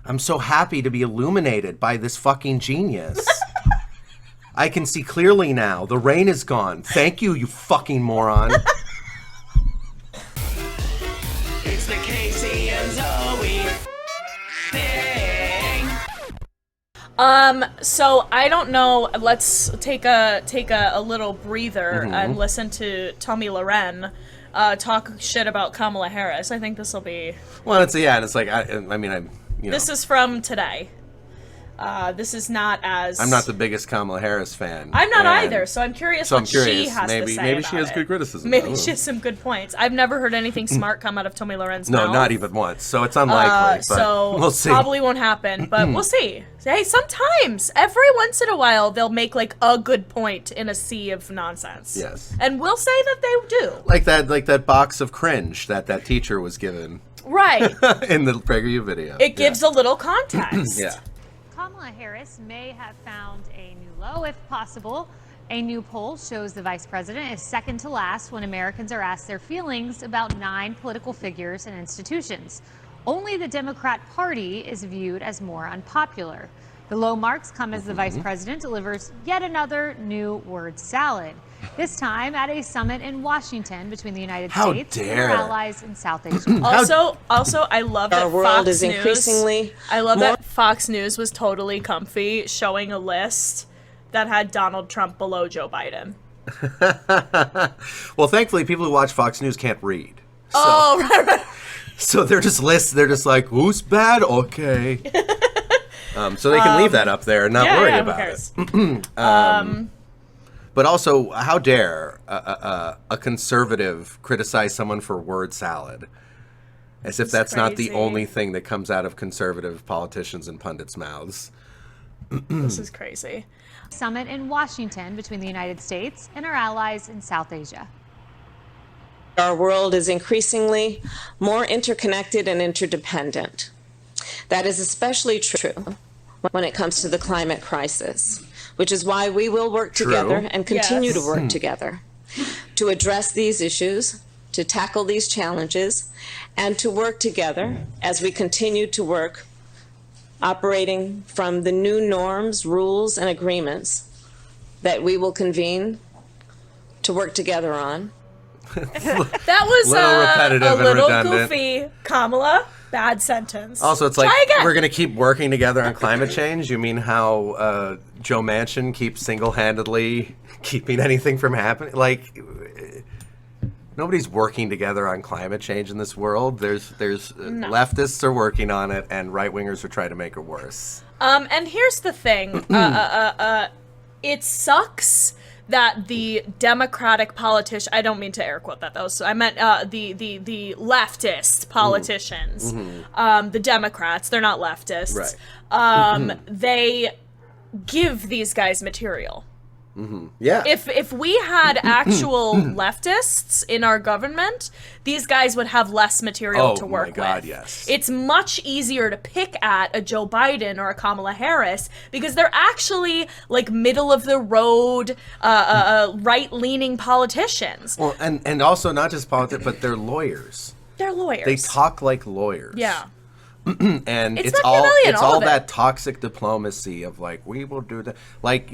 I'm so happy to be illuminated by this fucking genius. I can see clearly now. The rain is gone. Thank you, you fucking moron. It's the Casey and Zoe thing. So I don't know. Let's take a little breather and listen to Tomi Lahren talk shit about Kamala Harris. I think this will be. Well, it's like I'm. This is from today. This is not as... I'm not the biggest Kamala Harris fan. I'm not either, so I'm curious what she has to say Maybe about she has it. good criticism. Maybe she has some good points. I've never heard anything smart come out of Tomi Lahren's mouth. No, not even once. So it's unlikely, but so we'll see. Probably won't happen, but we'll see. Hey, sometimes, every once in a while, they'll make, like, a good point in a sea of nonsense. Yes. And we'll say that they do. Like that box of cringe that teacher was given. Right. In the PragerU video. It gives a little context. Yeah. Kamala Harris may have found a new low, if possible. A new poll shows the vice president is second to last when Americans are asked their feelings about 9 political figures and institutions. Only the Democrat Party is viewed as more unpopular. The low marks come as the vice president delivers yet another new word salad. This time at a summit in Washington between the United States and our allies in South Asia. Also, I love that Our world Fox is News. Increasingly I love that Fox News was totally comfy showing a list that had Donald Trump below Joe Biden. Well, thankfully, people who watch Fox News can't read. So, Right. So they're just lists. They're just like, who's bad? Okay. So they can leave that up there and not worry about it. But also, how dare a conservative criticize someone for word salad? As if that's not the only thing that comes out of conservative politicians and pundits' mouths. This is crazy. Summit in Washington between the United States and our allies in South Asia. Our world is increasingly more interconnected and interdependent. That is especially true when it comes to the climate crisis, which is why we will work together and continue to work together to address these issues, to tackle these challenges, and to work together as we continue to work operating from the new norms, rules, and agreements that we will convene to work together on. That was repetitive a little and redundant. goofy. Kamala, bad sentence. Also, it's like, we're going to keep working together on climate change? You mean how Joe Manchin keeps single-handedly keeping anything from happening? Like, nobody's working together on climate change in this world. There's leftists are working on it, and right-wingers are trying to make it worse. And here's the thing. It sucks that the Democratic politician, I don't mean to air quote that though, so I meant the leftist politicians, the Democrats, they're not leftists, they give these guys material. Yeah. If we had actual leftists in our government, these guys would have less material to work with. Oh my God, yes. It's much easier to pick at a Joe Biden or a Kamala Harris because they're actually like middle of the road, right-leaning politicians. Well, and also not just politics, but they're lawyers. They're lawyers. They talk like lawyers. Yeah. And it's all that toxic diplomacy of like, we will do that. Like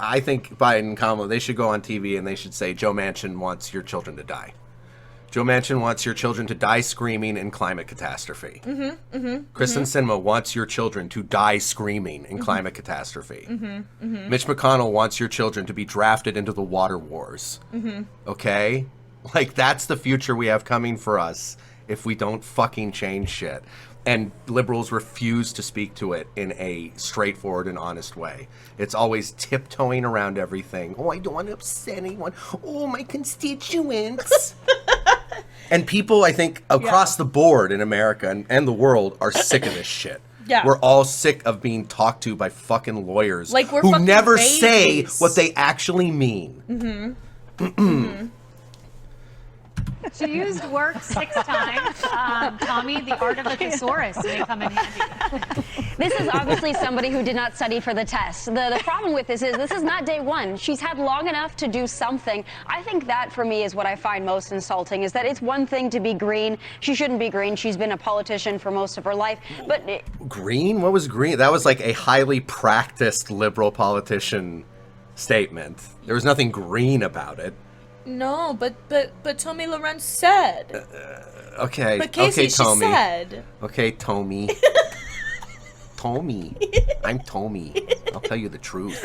I think Biden and Kamala, they should go on TV and they should say Joe Manchin wants your children to die. Joe Manchin wants your children to die screaming in climate catastrophe. Kristen Sinema wants your children to die screaming in climate catastrophe. Mitch McConnell wants your children to be drafted into the water wars. Okay? Like, that's the future we have coming for us if we don't fucking change shit. And liberals refuse to speak to it in a straightforward and honest way. It's always tiptoeing around everything. Oh, I don't want to upset anyone. Oh, my constituents. And people, I think, across the board in America and the world are sick of this shit. Yeah. We're all sick of being talked to by fucking lawyers like we're who fucking never babies. say what they actually mean. She used work 6 times. Tomi, the art of a thesaurus may come in handy. This is obviously somebody who did not study for the test. The problem with this is not day one. She's had long enough to do something. I think that, for me, is what I find most insulting, is that it's one thing to be green. She shouldn't be green. She's been a politician for most of her life. But green? What was green? That was like a highly practiced liberal politician statement. There was nothing green about it. No, but Tomi Lahren said. Okay. But Casey, okay, Tomi. she said. Okay, Tomi. Tomi. I'm Tomi. I'll tell you the truth.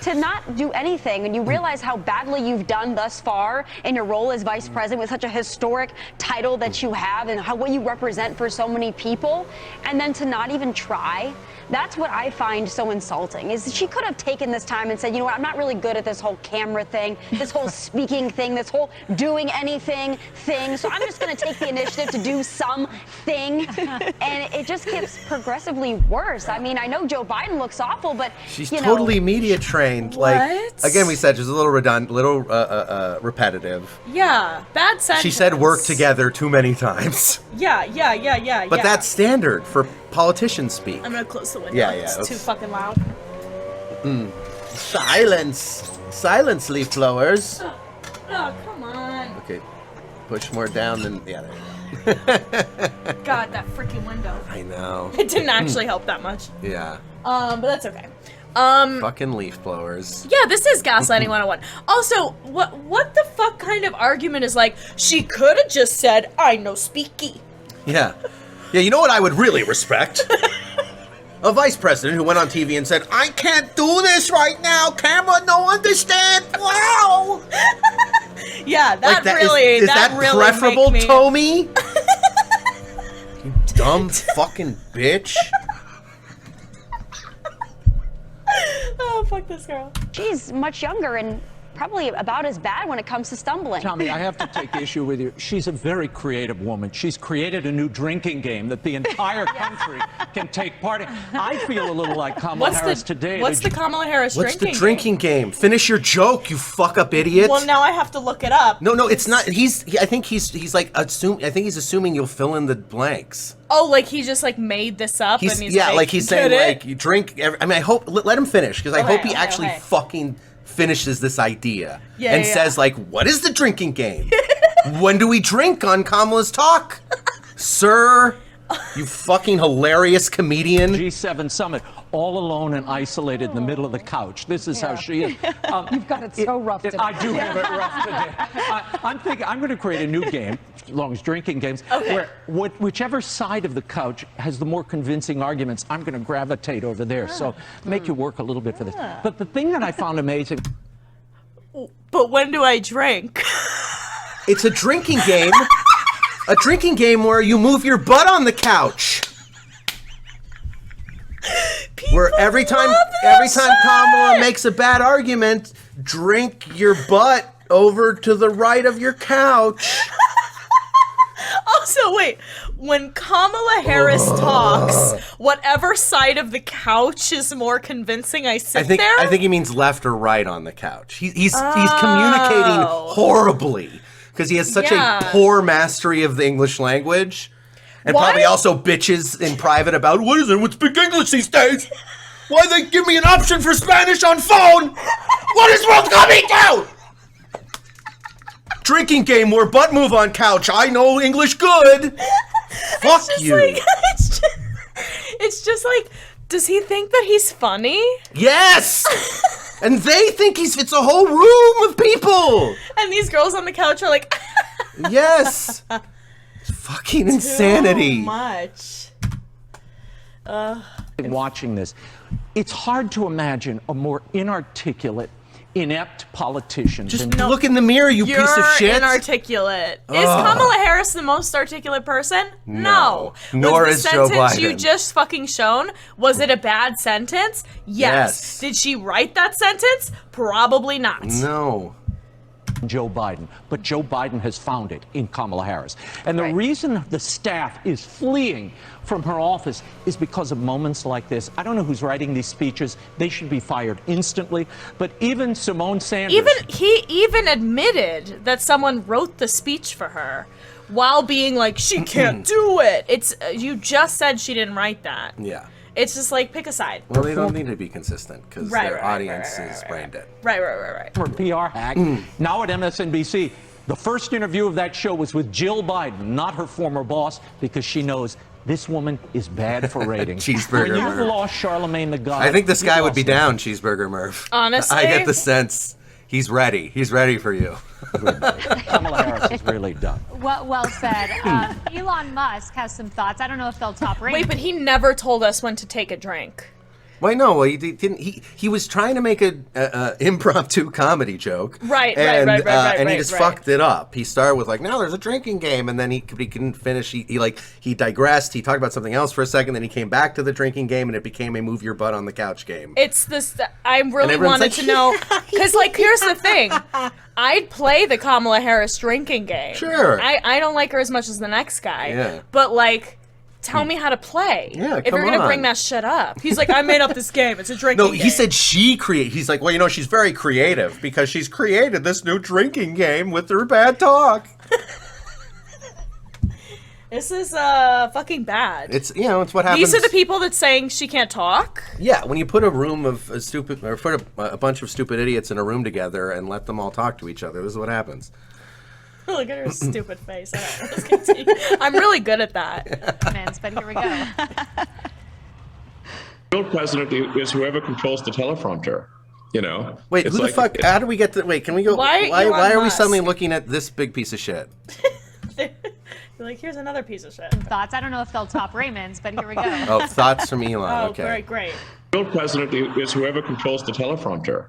to not do anything, and you realize how badly you've done thus far in your role as vice president with such a historic title that you have and what you represent for so many people, and then to not even try. That's what I find so insulting, is she could have taken this time and said, you know what, I'm not really good at this whole camera thing, this whole speaking thing, this whole doing anything thing, so I'm just going to take the initiative to do something, and it just gets progressively worse. I mean, I know Joe Biden looks awful, but, she's you know, totally media trained. What? Like, again, we said she's a little redundant, repetitive. Yeah, bad sentence. She said work together too many times. Yeah. But that's standard for politicians speak. I'm gonna close the window. Yeah, It's too fucking loud. Silence, leaf blowers. Oh, come on. Okay, push more down than, yeah, there you go. God, that freaking window. I know. It didn't actually help that much. Yeah. But that's okay. Fucking leaf blowers. Yeah, this is gaslighting 101. Also, what the fuck kind of argument is like, she could have just said, I know speaky. Yeah. Yeah, you know what I would really respect? A vice president who went on TV and said, I can't do this right now, camera, no understand, wow! Yeah, that like really, is that really preferable, make me... Tomi? You dumb fucking bitch. Oh, fuck this girl. she's much younger and probably about as bad when it comes to stumbling. Tomi, I have to take issue with you. She's a very creative woman. She's created a new drinking game that the entire country can take part in. I feel a little like Kamala Harris today. What's the Kamala Harris What's drinking the drinking game? Finish your joke, you fuck up idiot. Well, now I have to look it up. No, it's not. I think he's like assuming you'll fill in the blanks. Oh, like he just like made this up and he's he's saying like you drink. I mean, I hope let him finish because I hope he actually fucking finishes this idea and says like, what is the drinking game? When do we drink on Kamala's talk, sir? You fucking hilarious comedian. G7 summit, all alone and isolated in the middle of the couch. This is how she is. You've got it so rough today. I do have it rough today. I'm thinking I'm going to create a new game, as long as drinking games, where whichever side of the couch has the more convincing arguments, I'm going to gravitate over there. So make you work a little bit for this. But the thing that I found amazing. But when do I drink? It's a drinking game. A drinking game where you move your butt on the couch. Where every time Kamala makes a bad argument, drink your butt over to the right of your couch. Also, wait, when Kamala Harris talks, whatever side of the couch is more convincing, I sit there? I think he means left or right on the couch. He's communicating horribly because he has such a poor mastery of the English language. And probably also bitches in private about, what is it with speak English these days? Why they give me an option for Spanish on phone? What is world coming to? Drinking game where butt move on couch. I know English good. Fuck you. Like, it's just like, does he think that he's funny? Yes! And they think it's a whole room of people. And these girls on the couch are like, yes. It's fucking insanity. Too much. Watching this, it's hard to imagine a more inarticulate, inept politician. Just look in the mirror, you piece of shit. You're inarticulate. Is Kamala Harris the most articulate person? No. Nor is Joe Biden. The sentence you just fucking shown, was it a bad sentence? Yes. Did she write that sentence? Probably not. No. Joe Biden, but Joe Biden has found it in Kamala Harris. And the reason the staff is fleeing from her office is because of moments like this. I don't know who's writing these speeches. They should be fired instantly. But even Simone Sanders... He even admitted that someone wrote the speech for her while being like, she can't do it. You just said she didn't write that. Yeah. It's just like, pick a side. Well, they don't need to be consistent because their audience is brain dead. Right. For a PR hack. Now at MSNBC, the first interview of that show was with Jill Biden, not her former boss, because she knows this woman is bad for ratings. Cheeseburger When Murph. you've lost Charlemagne the God. I think this guy would be down, Cheeseburger Murph. Honestly? I get the sense he's ready. He's ready for you. Kamala Harris is really done. Well said. Elon Musk has some thoughts. I don't know if they'll top rate. Wait, but he never told us when to take a drink. Why no? He didn't. He was trying to make an impromptu comedy joke, Right, and he just right. fucked it up. He started with like, "Now there's a drinking game," and then he couldn't finish. He digressed. He talked about something else for a second, then he came back to the drinking game, and it became a move your butt on the couch game. It's this. I really everyone's wanted like, to know because, like, here's the thing. I'd play the Kamala Harris drinking game. Sure. I don't like her as much as the next guy. Yeah. But like, tell me how to play. Yeah, if you're come gonna on. bring that shit up. He's like, I made up this game. It's a drinking No, game. he said He's like, well, she's very creative because she's created this new drinking game with her bad talk. This is fucking bad. It's it's what happens. These are the people that's saying she can't talk. Yeah, when you put a room of put a bunch of stupid idiots in a room together and let them all talk to each other, this is what happens. Look at her stupid face. All right, let's continue. I'm really good at that. But here we go. The real president is whoever controls the teleprompter. Wait, who the fuck? How do we get to? Wait, can we go? Why Why are we Musk? suddenly looking at this big piece of shit? You're like, here's another piece of shit. Thoughts. I don't know if they'll top Raymond's, but here we go. Oh, thoughts from Elon. Oh, Okay. great. The real president is whoever controls the teleprompter.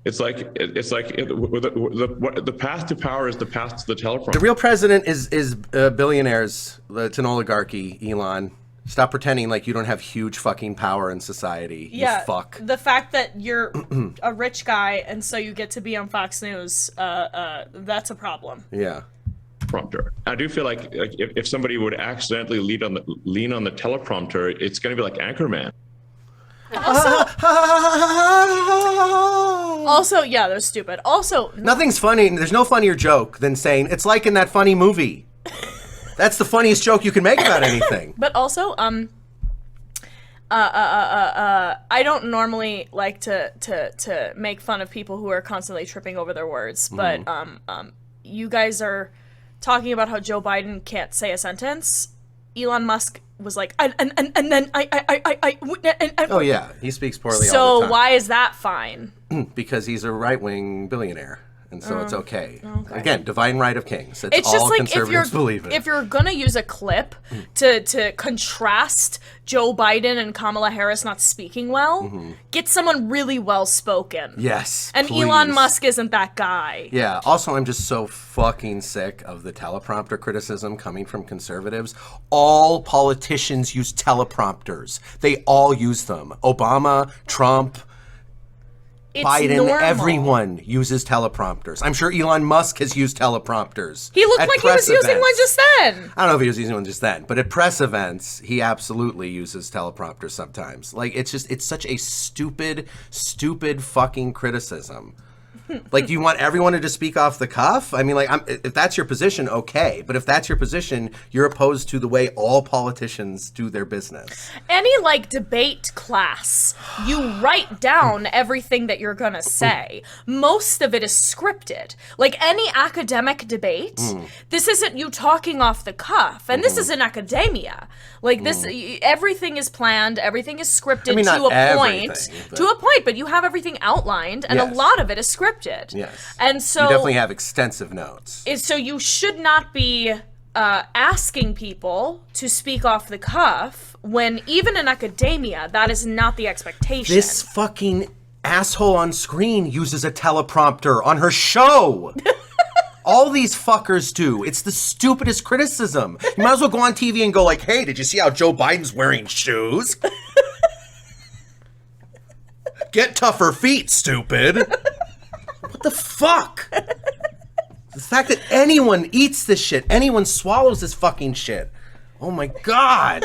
It's like the path to power is the path to the teleprompter. The real president is billionaires. It's an oligarchy. Elon, stop pretending like you don't have huge fucking power in society. Yeah, You fuck. the fact that you're a rich guy and so you get to be on Fox News, that's a problem. Yeah. Prompter. I do feel like if somebody would accidentally lean on the teleprompter, it's going to be like Anchorman. Also, yeah, they're stupid. Also, Nothing's funny. There's no funnier joke than saying it's like in that funny movie. That's the funniest joke you can make about anything. but also, I don't normally like to make fun of people who are constantly tripping over their words, but you guys are talking about how Joe Biden can't say a sentence. Elon Musk was like, and then I. Oh yeah, he speaks poorly all the So time. why is that fine? Because he's a right-wing billionaire, and so it's okay. Again, divine right of kings. It's It's all just like conservatives believe in. if you're gonna use a clip to contrast Joe Biden and Kamala Harris not speaking well, get someone really well spoken. Yes, And please. Elon Musk isn't that guy. Yeah. Also, I'm just so fucking sick of the teleprompter criticism coming from conservatives. All politicians use teleprompters. They all use them. Obama, Trump, It's Biden, normal. everyone uses teleprompters. I'm sure Elon Musk has used teleprompters. He looked at like he was press using one events. just then. I don't know if he was using one just then, but at press events, he absolutely uses teleprompters sometimes. Like, it's such a stupid fucking criticism. Like, do you want everyone to just speak off the cuff? I mean, like, if that's your position, okay. But if that's your position, you're opposed to the way all politicians do their business. Any like debate class, you write down everything that you're gonna say. Most of it is scripted. Like any academic debate, this isn't you talking off the cuff, and this is in academia. Like this, everything is planned, everything is scripted I mean, to not a point. everything, but- To a point, but you have everything outlined, and Yes. a lot of it is scripted. Yes. And so You definitely have extensive notes. So you should not be asking people to speak off the cuff when even in academia, that is not the expectation. This fucking asshole on screen uses a teleprompter on her show. All these fuckers do. It's the stupidest criticism. You might as well go on TV and go like, hey, did you see how Joe Biden's wearing shoes? Get tougher feet, stupid. What the fuck? The fact that anyone eats this shit, anyone swallows this fucking shit. Oh my God.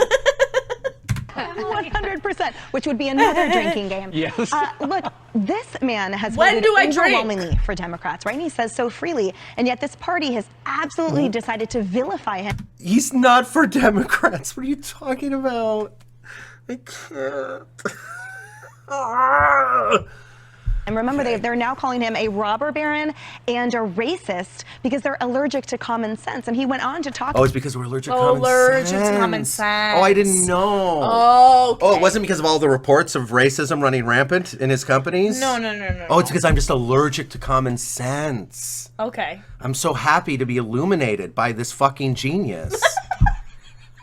100%, which would be another drinking game. Yes. Look, this man has When voted do I drink? overwhelmingly for Democrats, right? And he says so freely, and yet this party has absolutely decided to vilify him. He's not for Democrats. What are you talking about? I can't. And remember, they're now calling him a robber baron and a racist because they're allergic to common sense. And he went on to talk. Oh, it's because we're allergic to common sense. Allergic to common sense. Oh, I didn't know. Oh, okay. Oh, it wasn't because of all the reports of racism running rampant in his companies? No. Oh, it's because I'm just allergic to common sense. Okay. I'm so happy to be illuminated by this fucking genius.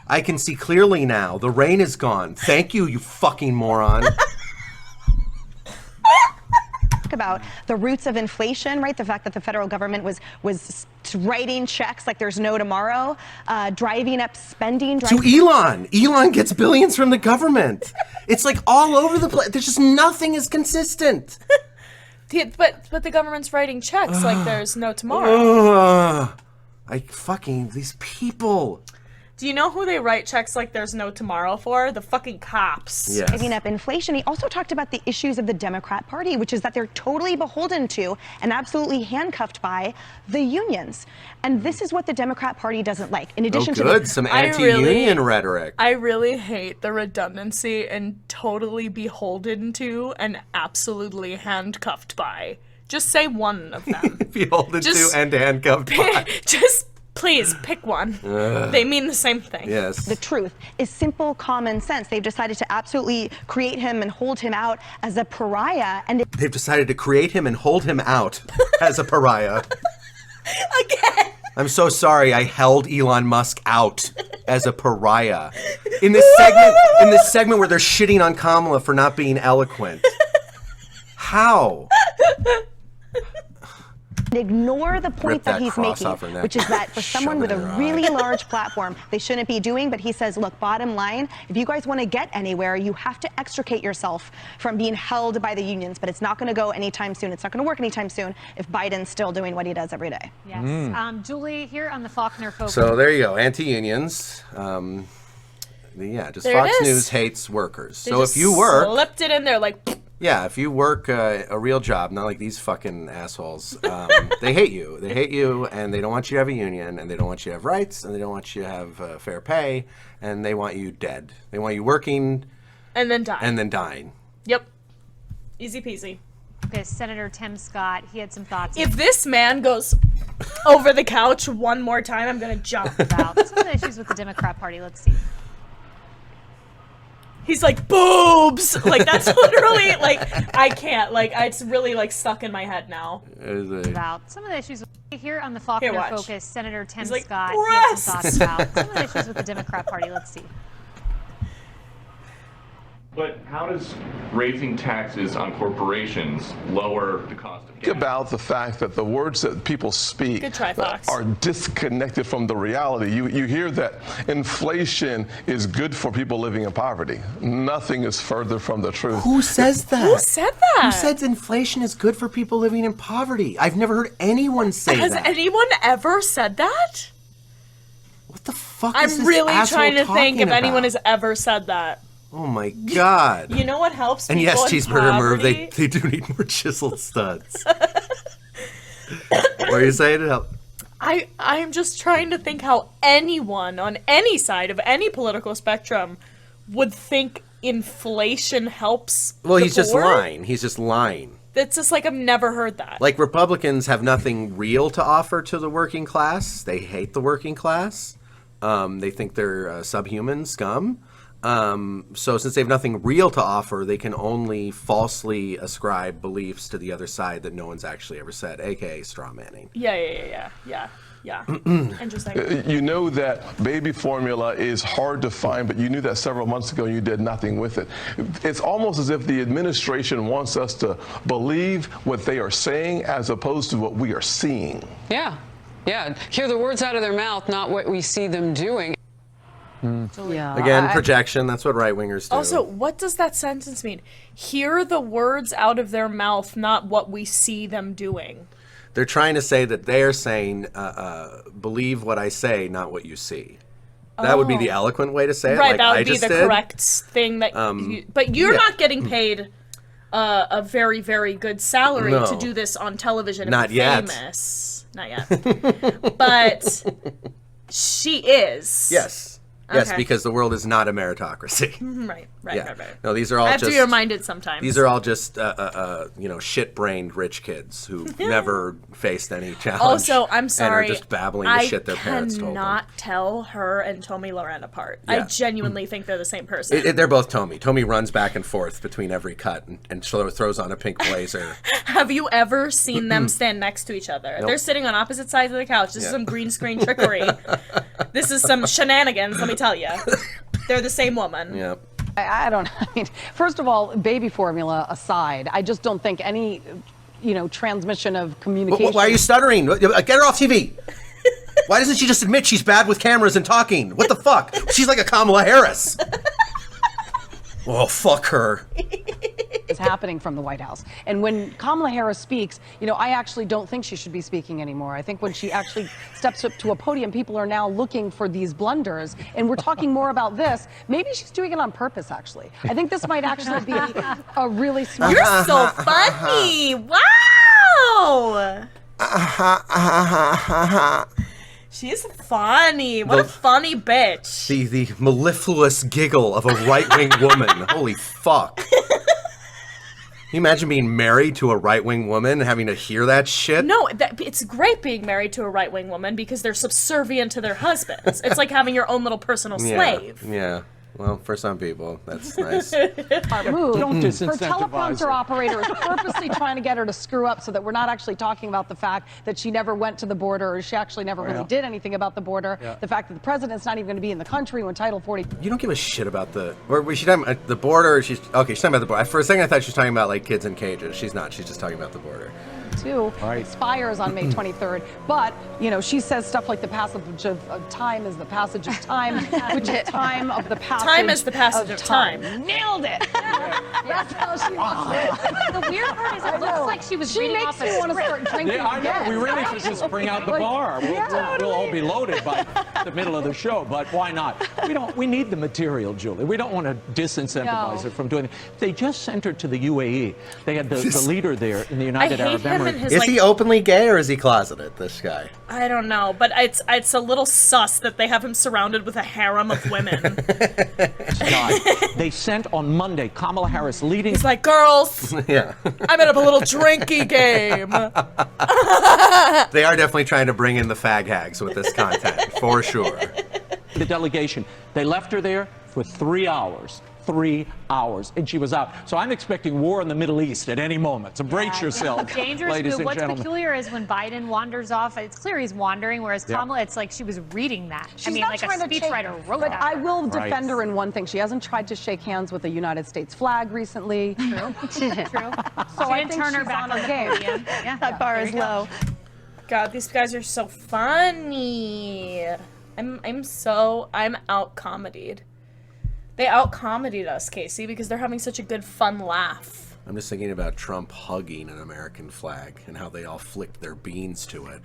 I can see clearly now. The rain is gone. Thank you, you fucking moron. About the roots of inflation, right? The fact that the federal government was writing checks like there's no tomorrow, driving up spending. To Elon. Elon gets billions from the government. It's like all over the place. There's just nothing is consistent. But the government's writing checks like there's no tomorrow. These people. Do you know who they write checks like there's no tomorrow for? The fucking cops. Yes. Driving up inflation. He also talked about the issues of the Democrat Party, which is that they're totally beholden to and absolutely handcuffed by the unions. And this is what the Democrat Party doesn't like. In addition to some anti-union rhetoric. I really hate the redundancy and totally beholden to and absolutely handcuffed by. Just say one of them. Beholden to and handcuffed by. Just please pick one. They mean the same thing. Yes. the truth is simple common sense. They've decided to absolutely create him and hold him out as a pariah. And They've decided to create him and hold him out as a pariah. Again. I'm so sorry I held Elon Musk out as a pariah. In this segment where they're shitting on Kamala for not being eloquent. How? ignore the point that he's making, neck. which is that for someone with a really large platform, they shouldn't be doing. But he says, look, bottom line, if you guys want to get anywhere, you have to extricate yourself from being held by the unions. But it's not going to go anytime soon. It's not going to work anytime soon if Biden's still doing what he does every day. Yes. Julie, here on the Faulkner Focus. So there you go, anti-unions. Fox News hates workers. They so just if you work, slipped it in there like. Yeah, if you work a real job, not like these fucking assholes, they hate you. They hate you, and they don't want you to have a union, and they don't want you to have rights, and they don't want you to have fair pay, and they want you dead. They want you working and then dying. And then dying. Yep. Easy peasy. Okay, Senator Tim Scott, he had some thoughts. If this man goes over the couch one more time, I'm going to jump. About some of the issues with the Democrat Party. Let's see. He's like, boobs! Like, that's literally, like, I can't. Like, it's really, like, stuck in my head now. About some of the issues here on the Faulkner Focus, Senator Tim He's like, Scott, he had some thoughts about some of the issues with the Democrat Party. Let's see. But how does raising taxes on corporations lower the cost of gas? About the fact that the words that people speak are disconnected from the reality. You hear that inflation is good for people living in poverty. Nothing is further from the truth. Who says that? Who said that? Who says inflation is good for people living in poverty? I've never heard anyone say that. Has anyone ever said that? What the fuck I'm is this really asshole trying to think if talking anyone about? has ever said that. Oh my God. You know what helps And people yes, in Cheeseburger Merv, poverty? they do need more chiseled studs. What are you saying? To help? I'm just trying to think how anyone on any side of any political spectrum would think inflation helps Well, the he's just poor. lying. He's just lying. It's just like I've never heard that. Like, Republicans have nothing real to offer to the working class. They hate the working class. They think they're subhuman scum. So since they have nothing real to offer, they can only falsely ascribe beliefs to the other side that no one's actually ever said, aka straw manning. Yeah. Interesting. You know that baby formula is hard to find, but you knew that several months ago and you did nothing with it. It's almost as if the administration wants us to believe what they are saying as opposed to what we are seeing. Yeah. Hear the words out of their mouth, not what we see them doing. Yeah. Again, projection. That's what right-wingers do. Also, what does that sentence mean? Hear the words out of their mouth, not what we see them doing. They're trying to say that they're saying, believe what I say, not what you see. That would be the eloquent way to say it. Right, like that would I be just the did. correct thing that but you're not getting paid a very, very good salary to do this on television and Not be yet. famous. Not yet. But she is. Yes. Yes, Okay. because the world is not a meritocracy. Right. No, these are all I have just... to be reminded sometimes. These are all just, shit-brained rich kids who've never faced any challenge. Also, I'm sorry. And are just babbling the shit their parents told them. I cannot tell her and Tomi Lahren apart. I genuinely think they're the same person. They're both Tomi. Tomi runs back and forth between every cut and throws on a pink blazer. Have you ever seen them stand next to each other? Nope. They're sitting on opposite sides of the couch. This is some green screen trickery. This is some shenanigans, let me tell you. They're the same woman. Yeah. I don't know. I mean, first of all, baby formula aside, I just don't think any, transmission of communication. Why are you stuttering? Get her off TV. Why doesn't she just admit she's bad with cameras and talking? What the fuck? She's like a Kamala Harris. Oh, fuck her. Is happening from the White House. And when Kamala Harris speaks, I actually don't think she should be speaking anymore. I think when she actually steps up to a podium, people are now looking for these blunders. And we're talking more about this. Maybe she's doing it on purpose, actually. I think this might actually be a really smart... You're so funny. Wow. She's funny. What a funny bitch. The mellifluous giggle of a right-wing woman. Holy fuck. Can you imagine being married to a right-wing woman and having to hear that shit? No, it's great being married to a right-wing woman because they're subservient to their husbands. It's like having your own little personal slave. Yeah. Well, for some people, that's nice. Our move Don't for disincentivize teleprompter her. operators purposely trying to get her to screw up so that we're not actually talking about the fact that she never went to the border or she actually never really did anything about the border. Yeah. The fact that the president's not even going to be in the country when Title 40. You don't give a shit about the... Or was she talking about the border? She's talking about the border. For a second, I thought she was talking about, like, kids in cages. She's not. She's just talking about the border. Expires on May 23rd. But, she says stuff like the passage of time is the passage of time, which is time of the passage Time is the passage of time. Nailed it. That's how she wants it. The weird part is it looks like she was She reading makes off me a want to script. start drinking Yeah, I know. again. We really should just bring out the bar. We'll all be loaded by the middle of the show, but why not? We need the material, Julie. We don't want to disincentivize her from doing it. They just sent her to the UAE. They had the leader there in the United Arab Emirates. Is he openly gay or is he closeted, this guy? I don't know, but it's a little sus that they have him surrounded with a harem of women. They sent on Monday Kamala Harris leading. He's like, girls, Yeah. I'm in a little drinky game. Oh. They are definitely trying to bring in the fag hags with this content, for sure. The delegation, they left her there for 3 hours. 3 hours, and she was out. So I'm expecting war in the Middle East at any moment. So brace yourselves, Dangerous ladies move. and What's gentlemen. peculiar is when Biden wanders off, it's clear he's wandering, whereas Kamala, it's like she was reading that. She's I mean, not like a trying to speechwriter wrote But that. I will Right. defend her in one thing. She hasn't tried to shake hands with the United States flag recently. True. So She I didn't think turn her she's back on on her the game. podium. Yeah, That bar there is you go. low. God, these guys are so funny. I'm out comedied. They out comedied us, Casey, because they're having such a good fun laugh. I'm just thinking about Trump hugging an American flag and how they all flicked their beans to it.